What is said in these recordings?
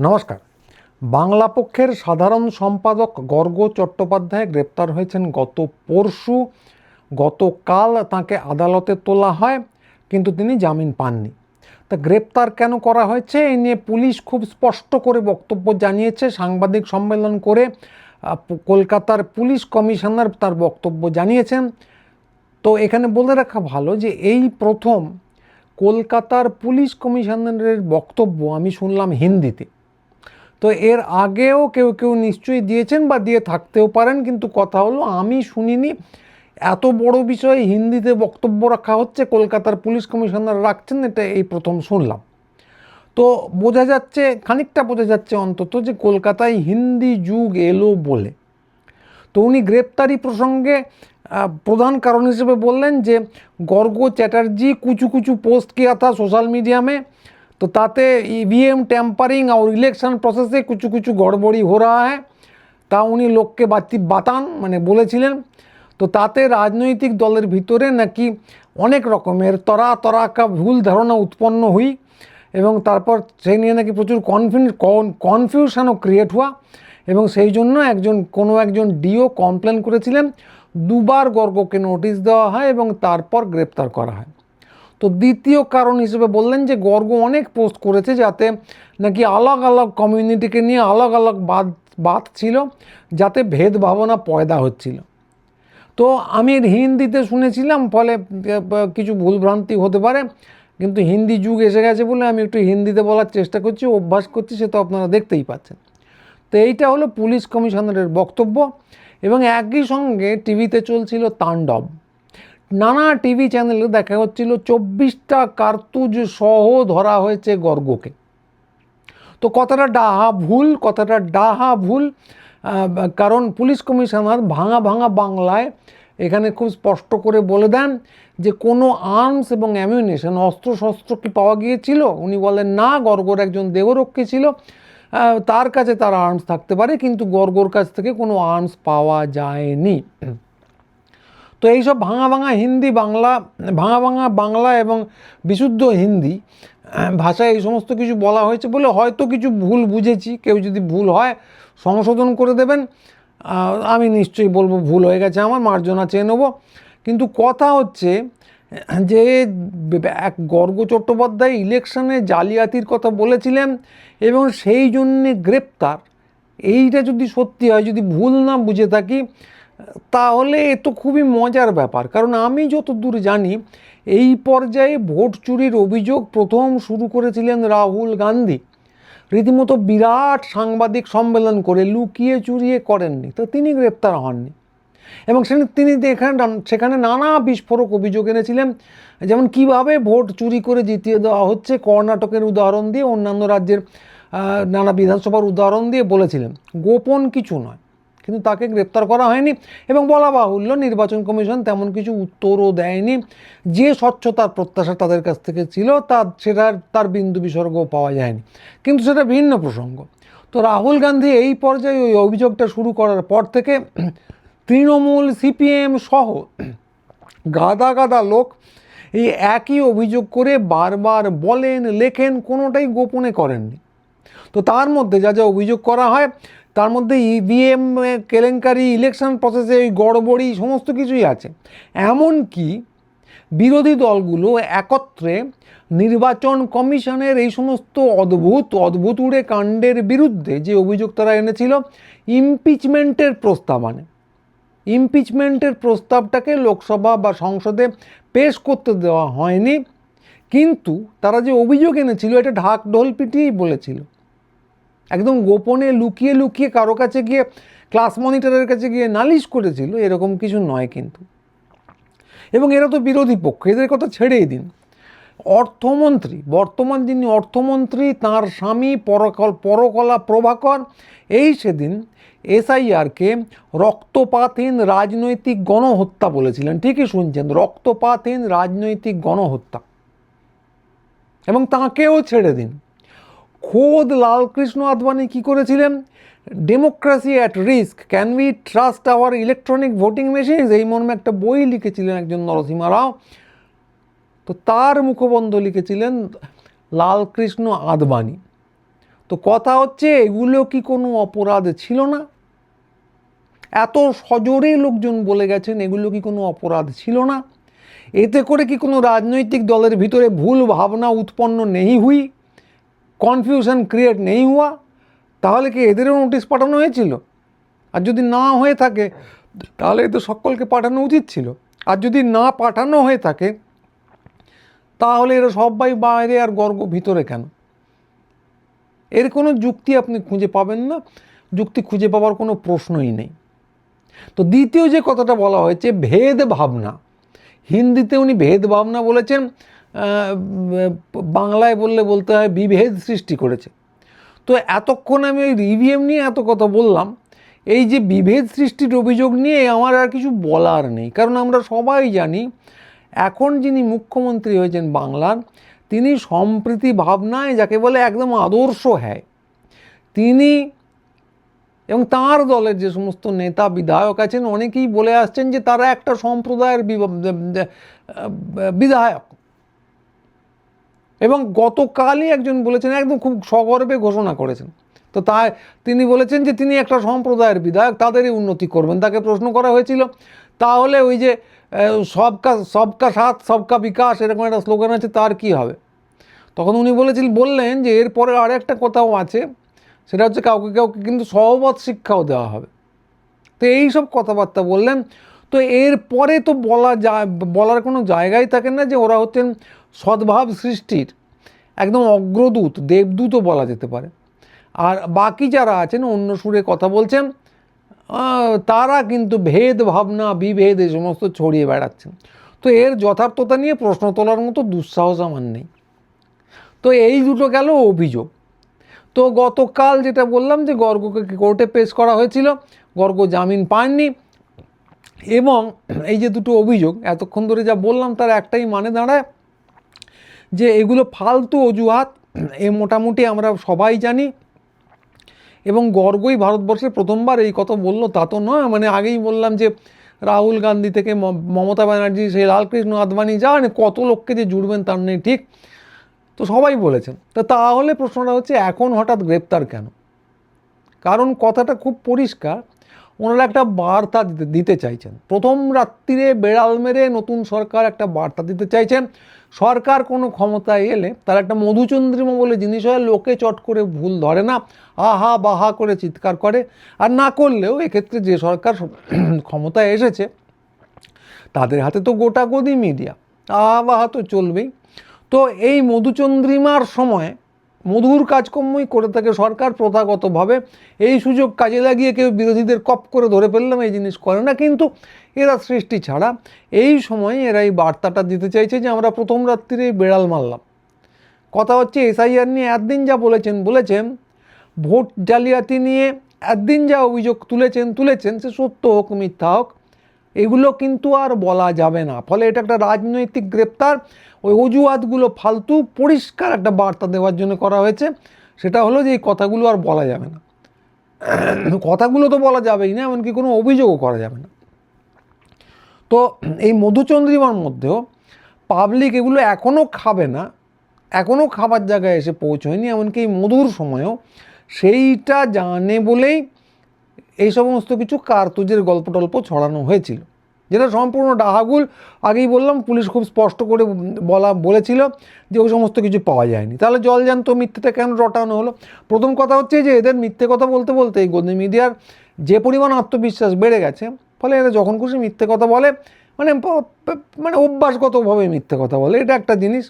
নমস্কার। বাংলা পক্ষের সাধারণ সম্পাদক গর্গ চট্টোপাধ্যায় গ্রেপ্তার হয়েছেন গত পরশু। গতকাল তাকে আদালতে তোলা হয়, কিন্তু তিনি জামিন পাননি। তা গ্রেপ্তার কেন করা হয়েছে এই নিয়ে পুলিশ খুব স্পষ্ট করে বক্তব্য জানিয়েছে। সাংবাদিক সম্মেলন করে কলকাতার পুলিশ কমিশনার তার বক্তব্য জানিয়েছেন। তো এখানে বলে রাখা ভালো যে এই প্রথম কলকাতার পুলিশ কমিশনারের বক্তব্য আমি শুনলাম হিন্দিতে। তো এর আগেও কেউ কেউ নিশ্চয়ই দিয়েছেন বা দিয়ে থাকতেও পারেন, কিন্তু কথা হলো আমি শুনিনি। এত বড় বিষয়ে হিন্দিতে বক্তব্য রাখা হচ্ছে, কলকাতার পুলিশ কমিশনার রাখছেন, এটা এই প্রথম শুনলাম। তো বোঝা যাচ্ছে, খানিকটা বোঝা যাচ্ছে অন্তত, যে কলকাতায় হিন্দি যুগ এলো বলে। তো উনি গ্রেপ্তারি প্রসঙ্গে প্রধান কারণ হিসেবে বললেন যে গর্গ চ্যাটার্জি कुछ कुछ पोस्ट किया था सोशल मीडिया में, तो ताते ईवीएम टैम्पारिंग और इलेक्शन प्रोसेसे कुछ कुछ गड़बड़ी हो रहा है, তা উনি লোককে বাতান মানে বলেছিলেন। তো তাতে রাজনৈতিক দলের ভিতরে নাকি অনেক রকমের তরা ভুল ধারণা উৎপন্ন হুই, এবং তারপর সেই নিয়ে নাকি প্রচুর কনফিউশনও ক্রিয়েট হওয়া, এবং সেই জন্য কোনো একজন ডিও কমপ্লেন করেছিলেন। দুবার গর্গকে নোটিশ দেওয়া হয় এবং তারপর গ্রেপ্তার করা হয়। তো দ্বিতীয় কারণ হিসেবে বললেন যে গর্গ অনেক পোস্ট করেছে যাতে নাকি আলাগ আলাগ কমিউনিটিকে নিয়ে আলাগ আলাগ বাত ছিল, যাতে ভেদ ভাবনা পয়দা হচ্ছিল। তো আমি হিন্দিতে শুনেছিলাম, ফলে কিছু ভুলভ্রান্তি হতে পারে, কিন্তু হিন্দি যুগ এসে গেছে বলে আমি একটু হিন্দিতে বলার চেষ্টা করছি, অভ্যাস করছি, সে তো আপনারা দেখতেই পাচ্ছেন। তো এইটা হলো পুলিশ কমিশনারের বক্তব্য। এবং একই সঙ্গে টিভিতে চলছিল তাণ্ডব। নানা টিভি চ্যানেলে দেখা হচ্ছিল 24টা কার্তুজ সহ ধরা হয়েছে গর্গকে। তো কথাটা ডাহা ভুল, কারণ পুলিশ কমিশনার ভাঙা ভাঙা বাংলায় এখানে খুব স্পষ্ট করে বলে দেন যে কোনো আর্মস এবং অ্যামিউনিশন, অস্ত্রশস্ত্র কি পাওয়া গিয়েছিল। উনি বলেন না, গর্গর একজন দেহরক্ষী ছিল, তার কাছে তার আর্মস থাকতে পারে, কিন্তু গর্গর কাছ থেকে কোনো আর্মস পাওয়া যায়নি। তো এইসব ভাঙা ভাঙা বাংলা এবং বিশুদ্ধ হিন্দি ভাষায় এই সমস্ত কিছু বলা হয়েছে বলে হয়তো কিছু ভুল বুঝেছি। কেউ যদি ভুল হয় সংশোধন করে দেবেন, আমি নিশ্চয়ই বলবো ভুল হয়ে গেছে, আমার মার্জনা চেয়ে নেব। কিন্তু কথা হচ্ছে যে এক গর্গ চট্টোপাধ্যায় ইলেকশনে জালিয়াতির কথা বলেছিলেন এবং সেই জন্যে গ্রেপ্তার। এইটা যদি সত্যি হয়, যদি ভুল না বুঝে থাকি, তাহলে এ তো খুবই মজার ব্যাপার। কারণ আমি যতদূর জানি এই পর্যায়ে ভোট চুরির অভিযোগ প্রথম শুরু করেছিলেন রাহুল গান্ধী। রীতিমতো বিরাট সাংবাদিক সম্মেলন করে লুকিয়ে চুরিয়ে করেননি, তো তিনি গ্রেপ্তার হননি। এবং তিনি সেখানে নানা বিস্ফোরক অভিযোগ এনেছিলেন, যেমন কিভাবে ভোট চুরি করে জিতিয়ে দেওয়া হচ্ছে, কর্ণাটকের উদাহরণ দিয়ে, অন্যান্য রাজ্যের নানা বিধানসভার উদাহরণ দিয়ে বলেছিলেন। গোপন কিছু নয়, কিন্তু তাকে গ্রেপ্তার করা হয়নি। এবং বলা বাহুল্য, নির্বাচন কমিশন তেমন কিছু উত্তরও দেয়নি। যে স্বচ্ছতার প্রত্যাশা তাদের কাছ থেকে ছিল তার বিন্দু বিসর্গও পাওয়া যায়নি, কিন্তু সেটা ভিন্ন প্রসঙ্গ। তো রাহুল গান্ধী এই পর্যায়ে ওই অভিযোগটা শুরু করার পর থেকে তৃণমূল, সিপিএম সহ গাদা গাদা লোক এই একই অভিযোগ করে বারবার বলেন, লেখেন, কোনোটাই গোপনে করেননি। তো তার মধ্যে যা যা অভিযোগ করা হয়, তার মধ্যে ইভিএম কেলেঙ্কারি, ইলেকশন প্রসেসে ওই গড়বড়ি, সমস্ত কিছুই আছে। এমনকি বিরোধী দলগুলো একত্রে নির্বাচন কমিশনের এই সমস্ত অদ্ভুতুড়ে কাণ্ডের বিরুদ্ধে যে অভিযোগ তারা এনেছিল, ইমপিচমেন্টের প্রস্তাব আনে। ইমপিচমেন্টের প্রস্তাবটাকে লোকসভা বা সংসদে পেশ করতে দেওয়া হয়নি, কিন্তু তারা যে অভিযোগ এনেছিল এটা ঢাক ঢোল পিটিয়েই বলেছিল। একদম গোপনে লুকিয়ে লুকিয়ে কারো কাছে গিয়ে, ক্লাস মনিটরের কাছে গিয়ে নালিশ করেছিল, এরকম কিছু নয় কিন্তু। এবং এরা তো বিরোধী পক্ষ, এদের কথা ছেড়েই দিন। অর্থমন্ত্রী, বর্তমান যিনি অর্থমন্ত্রী, তাঁর স্বামী পরকলা প্রভাকর এই সেদিন এসআইআরকে রক্তপাতহীন রাজনৈতিক গণহত্যা বলেছিলেন। ঠিকই শুনছেন, রক্তপাতহীন রাজনৈতিক গণহত্যা। এবং তাঁকেও ছেড়ে দিন, খোদ লালকৃষ্ণ আদবানি কি করেছিলেন, democracy at risk, can we trust hour electronic voting machine, এই মর্মে একটা বই লিখেছিলেন একজন নরসিমা রাও। তো তার মুখবন্ধ লিখেছিলেন লালকৃষ্ণ আদবানি। তো কথা হচ্ছে এগুলো কি কোনো অপরাধ ছিল না? এত সজোরে লোকজন বলে গেছেন এগুলো কি কোনো অপরাধ ছিল না? এতে করে কি কোনো রাজনৈতিক দলের ভিতরে ভুল ভাবনা উৎপন্ন নেই হুই, কনফিউশন ক্রিয়েট নেই হুয়া? তাহলে কি এদেরও নোটিশ পাঠানো হয়েছিল? আর যদি না হয়ে থাকে তাহলে তো সকলকে পাঠানো উচিত ছিল। আর যদি না পাঠানো হয়ে থাকে তাহলে এরা সবাই বাইরে আর গর্গ ভিতরে কেন? এর কোনো যুক্তি আপনি খুঁজে পাবেন না, যুক্তি খুঁজে পাওয়ার কোনো প্রশ্নই নেই। তো দ্বিতীয় যে কথাটা বলা হয়েছে ভেদ ভাবনা, হিন্দিতে উনি ভেদ ভাবনা বলেছেন, বাংলায় বলতে হয় বিভেদ সৃষ্টি করেছে। তো এতক্ষণ আমি ওই ইভিএম নিয়ে এত কথা বললাম, এই যে বিভেদ সৃষ্টির অভিযোগ নিয়ে আমার আর কিছু বলার নেই, কারণ আমরা সবাই জানি এখন যিনি মুখ্যমন্ত্রী হয়েছেন বাংলার, তিনি সম্প্রীতি ভাবনায় যাকে বলে একদম আদর্শ হ্যায় তিনি, এবং তাঁর দলের যে সমস্ত নেতা বিধায়ক আছেন অনেকেই বলে আসছেন যে তারা একটা সম্প্রদায়ের বিধায়ক। এবং গতকালই একজন বলেছেন, একদম খুব সগর্বে ঘোষণা করেছেন, তো তিনি বলেছেন যে তিনি একটা সম্প্রদায়ের বিধায়ক, তাদেরই উন্নতি করবেন। তাকে প্রশ্ন করা হয়েছিল তাহলে ওই যে সবকা সাথ সবকা বিকাশ এরকম একটা স্লোগান আছে, তার কি হবে? তখন উনি বললেন যে এরপরে আর একটা কথাও আছে, সেটা হচ্ছে কাউকে কাউকে কিন্তু সহবত শিক্ষাও দেওয়া হবে। তো এইসব কথাবার্তা বললেন। তো এরপরে তো বলার কোনো জায়গাই থাকে না যে ওরা হচ্ছেন সদ্ভাব সৃষ্টির একদম অগ্রদূত, দেবদূতও বলা যেতে পারে। আর বাকি যারা আছেন অন্য সুরে কথা বলছেন, তারা কিন্তু ভেদ ভাবনা বিভেদ এই সমস্ত ছড়িয়ে বেড়াচ্ছেন। তো এর যথার্থতা নিয়ে প্রশ্ন তোলার মতো দুঃসাহস আমার নেই। তো এই দুটো গেল অভিযোগ। তো গতকাল যেটা বললাম যে গর্গকে কোর্টে পেশ করা হয়েছিল, গর্গ জামিন পাননি। এবং এই যে দুটো অভিযোগ এতক্ষণ ধরে যা বললাম তার একটাই মানে দাঁড়ায় যে এগুলো ফালতু অজুহাত, মোটামুটি আমরা সবাই জানি। এবং গর্গই ভারতবর্ষের প্রথমবার এই কথা বললো তা তো নয়, মানে আগেই বললাম যে রাহুল গান্ধী থেকে মমতা ব্যানার্জি, সেই লালকৃষ্ণ আদবানি, জানে কত লোককে যে জুড়বেন তার নেই ঠিক, তো সবাই বলেছেন। তো তাহলে প্রশ্নটা হচ্ছে এখন হঠাৎ গ্রেপ্তার কেন? কারণ কথাটা খুব পরিষ্কার, ওনারা একটা বার্তা দিতে চাইছেন। প্রথম রাত্রিরে বেড়াল মেরে নতুন সরকার একটা বার্তা দিতে চাইছেন। সরকার কোনো ক্ষমতায় এলে তার একটা মধুচন্দ্রিমা বলে জিনিস হয়, লোকে চট করে ভুল ধরে না, আহা বাহা করে চিৎকার করে। আর না করলেও এক্ষেত্রে যে সরকার ক্ষমতায় এসেছে তাদের হাতে তো গোটা গদি মিডিয়া, আহা বাহা তো চলবেই। তো এই মধুচন্দ্রিমার সময় মধুর কাজকর্মই করে থাকে সরকার প্রথাগতভাবে। এই সুযোগ কাজে লাগিয়ে কেউ বিরোধীদের কপ করে ধরে ফেললাম এই জিনিস করে না, কিন্তু এরা সৃষ্টি ছাড়া এই সময় এরা এই বার্তাটা দিতে চাইছে যে আমরা প্রথম রাত্রিরেই বেড়াল মারলাম। কথা হচ্ছে এসআইআর নিয়ে একদিন যা বলেছেন, ভোট জালিয়াতি নিয়ে একদিন যা অভিযোগ তুলেছেন সে সত্য হোক মিথ্যা হোক এগুলো কিন্তু আর বলা যাবে না। ফলে এটা একটা রাজনৈতিক গ্রেপ্তার, ওই অজুহাতগুলো ফালতু, পরিষ্কার একটা বার্তা দেওয়ার জন্য করা হয়েছে। সেটা হলো যে এই কথাগুলো আর বলা যাবে না, কথাগুলো তো বলা যাবেই না, এমনকি কোনো অভিযোগও করা যাবে না। তো এই মধুচন্দ্রিমার মধ্যেও পাবলিক এগুলো এখনও খাবে না, এখনও খাবার জায়গায় এসে পৌঁছয়নি, এমনকি এই মধুর সময়ও সেইটা জানে বলেই এই সমস্ত কিছু কার্তুজের গল্প টল্প ছড়ানো হয়েছিল, যেটা সম্পূর্ণ ডাহাগুল। আগেই বললাম পুলিশ খুব স্পষ্ট করে বলেছিল যে ওই সমস্ত কিছু পাওয়া যায়নি। তাহলে জলজান্ত মিথ্যেটা কেন রটানো হলো? প্রথম কথা হচ্ছে যে এদের মিথ্যে কথা বলতে বলতে এই গদি মিডিয়ার যে পরিমাণ আত্মবিশ্বাস বেড়ে গেছে, ফলে এরা যখন খুশি মিথ্যে কথা বলে, মানে অভ্যাসগতভাবে মিথ্যে কথা বলে। এটা একটা জিনিস,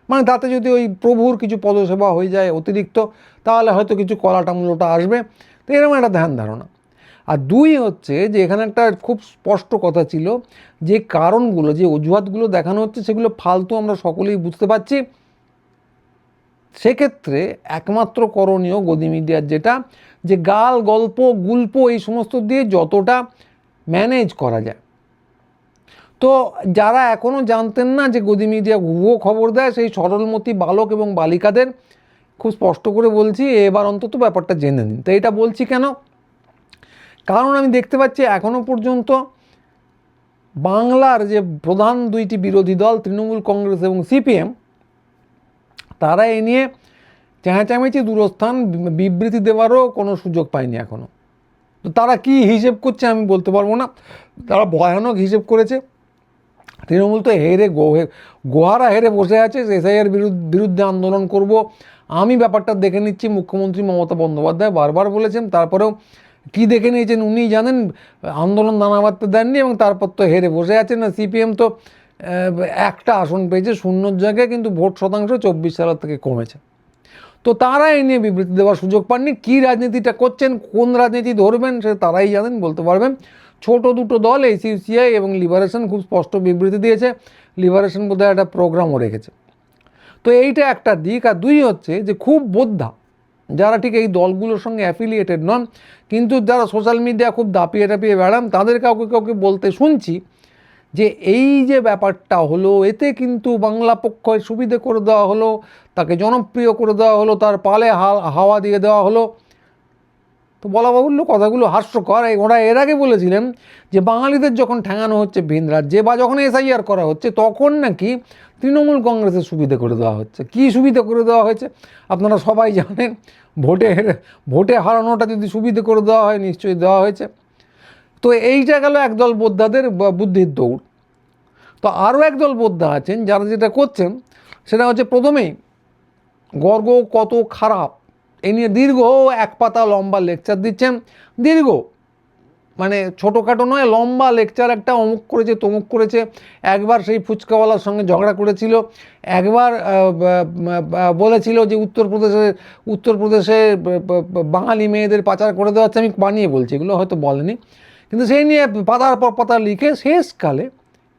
মানে তাতে যদি ওই প্রভুর কিছু পদসেবা হয়ে যায় অতিরিক্ত, তাহলে হয়তো কিছু কলাটামূলটা আসবে, তো এরকম একটা ধ্যান ধারণা। আর দুই হচ্ছে যে এখানে একটা খুব স্পষ্ট কথা ছিল, যে কারণগুলো, যে অজুহাতগুলো দেখানো হচ্ছে সেগুলো ফালতু, আমরা সকলেই বুঝতে পারছি। সেক্ষেত্রে একমাত্র করণীয় গদি মিডিয়ার যেটা, যে গাল গল্প গুল্প এই সমস্ত দিয়ে যতটা ম্যানেজ করা যায়। তো যারা এখনও জানতেন না যে গদি মিডিয়া ভুয়ো খবর দেয়, সেই সরলমতি বালক এবং বালিকাদের খুব স্পষ্ট করে বলছি এবার অন্তত ব্যাপারটা জেনে নিন। তো এটা বলছি কেন? কারণ আমি দেখতে পাচ্ছি এখনও পর্যন্ত বাংলার যে প্রধান দুইটি বিরোধী দল তৃণমূল কংগ্রেস এবং সিপিএম, তারা এ নিয়ে চেঁচামেচি দূরস্থান, বিবৃতি দেওয়ারও কোনো সুযোগ পায়নি এখনও। তো তারা কি হিসেব করছে আমি বলতে পারবো না, তারা ভয়ানক হিসেব করেছে। তৃণমূল তো গোহারা হেরে বসে আছে, এসআইআর বিরুদ্ধে আন্দোলন করব। আমি ব্যাপারটা দেখে নিচ্ছি, মুখ্যমন্ত্রী মমতা বন্দ্যোপাধ্যায় বারবার বলেছেন, তারপরেও কি দেখে নিয়েছেন উনি জানেন। আন্দোলন দানা বাঁধতে দেননি এবং তারপর তো হেরে বসে আছেন। না, সিপিএম তো একটা আসন পেয়েছে শূন্যর জায়গায়, কিন্তু ভোট শতাংশ 24 সালের থেকে কমেছে। তো তারা এই নিয়ে বিবৃতি দেওয়ার সুযোগ পাননি। কী রাজনীতিটা করছেন, কোন রাজনীতি ধরবেন, সে তারাই জানেন, বলতে পারবেন। ছোট দুটো দল ACCI এবং লিবারেশন খুব স্পষ্ট বিবৃতি দিয়েছে। লিবারেশন বোধহয় একটা প্রোগ্রামও রেখেছে। তো এইটা একটা দিক। আর দুই হচ্ছে যে খুব বোদ্ধা যারা ঠিক এই দলগুলোর সঙ্গে অ্যাফিলিয়েটেড নন, কিন্তু যারা সোশ্যাল মিডিয়া খুব দাপিয়ে টাপিয়ে বেড়ান, তাদের কাউকে কাউকে বলতে শুনছি যে এই যে ব্যাপারটা হলো, এতে কিন্তু বাংলা পক্ষের সুবিধে করে দেওয়া হলো, তাকে জনপ্রিয় করে দেওয়া হলো, তার পালে হাওয়া দিয়ে দেওয়া হলো। তো বলা বাহুল্য কথাগুলো হাস্যকর। ওরা এর আগে বলেছিলেন যে বাঙালিদের যখন ঠেঙানো হচ্ছে ভিন রাজ্যে বা যখন SIR করা হচ্ছে, তখন নাকি তৃণমূল কংগ্রেসের সুবিধে করে দেওয়া হচ্ছে। কী সুবিধে করে দেওয়া হয়েছে আপনারা সবাই জানেন। ভোটে হারানোটা যদি সুবিধে করে দেওয়া হয়, নিশ্চয়ই দেওয়া হয়েছে। তো এইটা গেল একদল বোদ্ধাদের বুদ্ধির দৌড়। তো আরও একদল বোদ্ধা আছেন যারা যেটা করছেন সেটা হচ্ছে প্রথমেই গর্গ কত খারাপ এই নিয়ে দীর্ঘ এক পাতা লম্বা লেকচার দিচ্ছেন। দীর্ঘ মানে ছোটোখাটো নয়, লম্বা লেকচার একটা, অমুক করেছে তমুক করেছে। একবার সেই ফুচকাওয়ালার সঙ্গে ঝগড়া করেছিল, একবার বলেছিল যে উত্তরপ্রদেশে বাঙালি মেয়েদের পাচার করে দেওয়া হচ্ছে। আমি বানিয়ে বলছি, এগুলো হয়তো বলেনি, কিন্তু সেই নিয়ে পাতার পর পাতা লিখে শেষকালে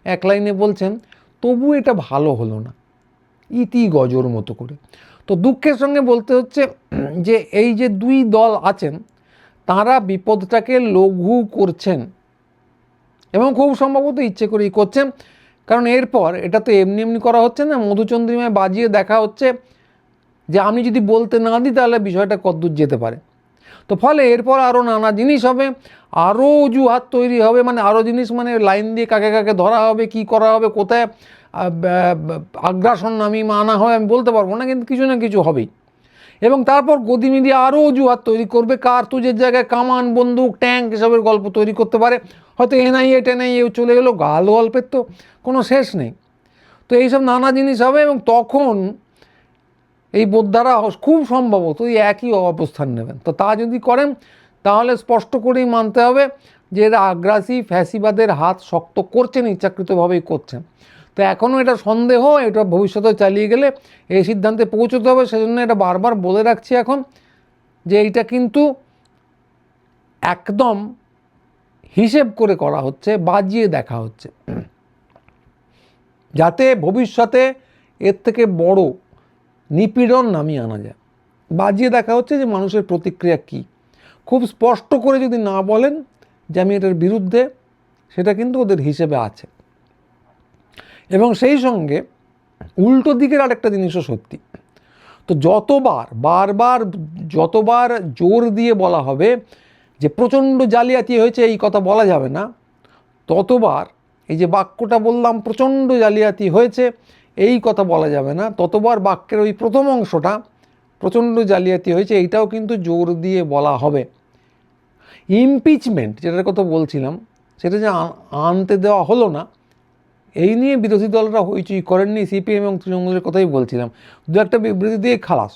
এক লাইনে বলছেন তবু এটা ভালো হলো না, ইতি গজর মতো করে। তো দুঃখের সঙ্গে বলতে হচ্ছে যে এই যে দুই দল আছেন, তারা বিপদটাকে লঘু করছেন এবং খুব সম্ভবত ইচ্ছে করেই করছেন। কারণ এরপর এটা তো এমনি এমনি করা হচ্ছে না, মধুচন্দ্রিমায় বাজিয়ে দেখা হচ্ছে যে আমি যদি বলতে না দিই তাহলে বিষয়টা কতদূর যেতে পারে। তো ফলে এরপর আরও নানা জিনিস হবে, আরও অজুহাত তৈরি হবে, মানে আরও জিনিস, মানে লাইন দিয়ে কাকে কাকে ধরা হবে, কি করা হবে, কোথায় আগ্রাসন নামিয়ে আনা হয় আমি বলতে পারবো না, কিন্তু কিছু না কিছু হবেই। এবং তারপর গদি মিডিয়া আরও অজুহাত তৈরি করবে, কার্তুজের জায়গায় কামান, বন্দুক, ট্যাঙ্ক এসবের গল্প তৈরি করতে পারে। হয়তো NIA চলে গেলো, গাল গল্পের তো কোনো শেষ নেই। তো এইসব নানা জিনিস হবে এবং তখন এই বোদ্ধারা খুব সম্ভবত এই একই অবস্থান নেবেন। তো তা যদি করেন তাহলে স্পষ্ট করেই মানতে হবে যে এরা আগ্রাসী ফ্যাসিবাদের হাত শক্ত করছেন, ইচ্ছাকৃতভাবেই করছেন। তো এখনও এটা সন্দেহ, এটা ভবিষ্যতে চালিয়ে গেলে এই সিদ্ধান্তে পৌঁছতে হবে। সেজন্য এটা বারবার বলে রাখছি এখন যে এইটা কিন্তু একদম হিসেব করে করা হচ্ছে, বাজিয়ে দেখা হচ্ছে, যাতে ভবিষ্যতে এর থেকে বড় নিপীড়ন নামিয়ে আনা যায়। বাজিয়ে দেখা হচ্ছে যে মানুষের প্রতিক্রিয়া কী। খুব স্পষ্ট করে যদি না বলেন যে আমি এটার বিরুদ্ধে, সেটা কিন্তু ওদের হিসেবে আছে। এবং সেই সঙ্গে উল্টো দিকের আরেকটা জিনিসও সত্যি। তো যতবার জোর দিয়ে বলা হবে যে প্রচণ্ড জালিয়াতি হয়েছে, এই কথা বলা যাবে না, ততবার এই যে বাক্যটা বললাম প্রচণ্ড জালিয়াতি হয়েছে এই কথা বলা যাবে না, ততবার বাক্যের ওই প্রথম অংশটা প্রচণ্ড জালিয়াতি হয়েছে এইটাও কিন্তু জোর দিয়ে বলা হবে। ইমপিচমেন্ট যেটার কথা বলছিলাম, সেটা যে আনতে দেওয়া হলো না, এই নিয়ে বিরোধী দলরা হইচই করেননি। CPM এবং তৃণমূলের কথাই বলছিলাম, দু একটা বিবৃতি দিয়ে খালাস।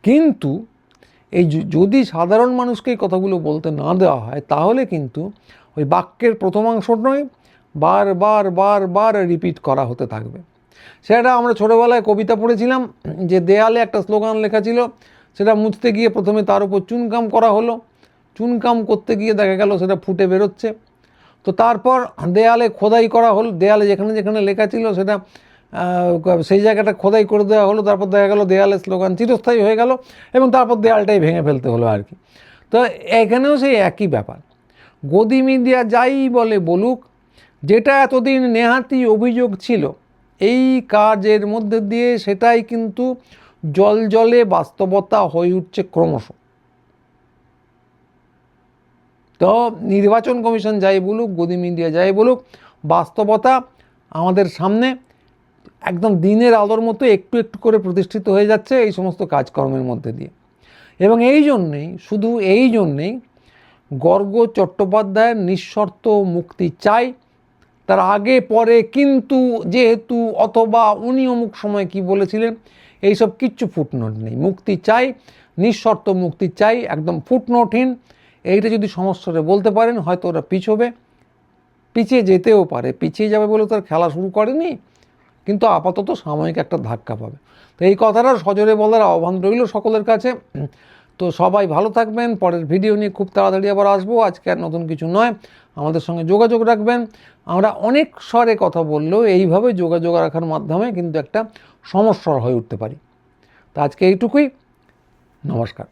কিন্তু এই যদি সাধারণ মানুষকে এই কথাগুলো বলতে না দেওয়া হয়, তাহলে কিন্তু ওই বাক্যের প্রথমাংশ নয়, বার রিপিট করা হতে থাকবে। সেটা আমরা ছোটোবেলায় কবিতা পড়েছিলাম যে দেয়ালে একটা স্লোগান লেখা ছিল, সেটা মুছতে গিয়ে প্রথমে তার উপর চুনকাম করা হলো, চুনকাম করতে গিয়ে দেখা গেল সেটা ফুটে বেরোচ্ছে। তো তারপর দেয়ালে খোদাই করা হলো, দেয়ালে যেখানে যেখানে লেখা ছিল সেটা সেই জায়গাটা খোদাই করে দেওয়া হলো, তারপর দেখা গেল দেয়ালে স্লোগান চিরস্থায়ী হয়ে গেল এবং তারপর দেয়ালটাই ভেঙে ফেলতে হলো আর কি। তো এখানেও সেই একই ব্যাপার। গদি মিডিয়া যাই বলে বলুক, যেটা এতদিন নেহাতি অভিযোগ ছিল, এই কাজের মধ্যে দিয়ে সেটাই কিন্তু জলে বাস্তবতা হয়ে উঠছে ক্রমশ। তো নির্বাচন কমিশন যাই বলুক, গদি মিডিয়া যাই বলুক, বাস্তবতা আমাদের সামনে একদম দিনের আলোর মতো একটু একটু করে প্রতিষ্ঠিত হয়ে যাচ্ছে এই সমস্ত কাজকর্মের মধ্যে দিয়ে। এবং এই জন্যেই, শুধু এই জন্যেই গর্গ চট্টোপাধ্যায়ের নিঃশর্ত মুক্তি চাই। তার আগে পরে কিন্তু, যেহেতু, অথবা, উনি অমুক সময় কি বলেছিলেন, এইসব কিচ্ছু ফুটনোট নেই। মুক্তি চাই, নিঃশর্ত মুক্তি চাই, একদম ফুটনোটহীন। এইটা যদি সমস্যাটা বলতে পারেন, হয়তো ওরা পিছিয়ে যেতেও পারে। পিছিয়ে যাবে বলে তো আর খেলা শুরু করেনি, কিন্তু আপাতত সাময়িক একটা ধাক্কা পাবে। তো এই কথাটা সজোরে বলার আহ্বান রইল সকলের কাছে। তো সবাই ভালো থাকবেন। পরের ভিডিও নিয়ে খুব তাড়াতাড়ি আবার আসবো। আজকে আর নতুন কিছু নয়, আমাদের সঙ্গে যোগাযোগ রাখবেন। আমরা অনেক স্বরে কথা বললেও এইভাবে যোগাযোগ রাখার মাধ্যমে কিন্তু একটা সমস্যা হয়ে উঠতে পারি। তো আজকে এইটুকুই। নমস্কার।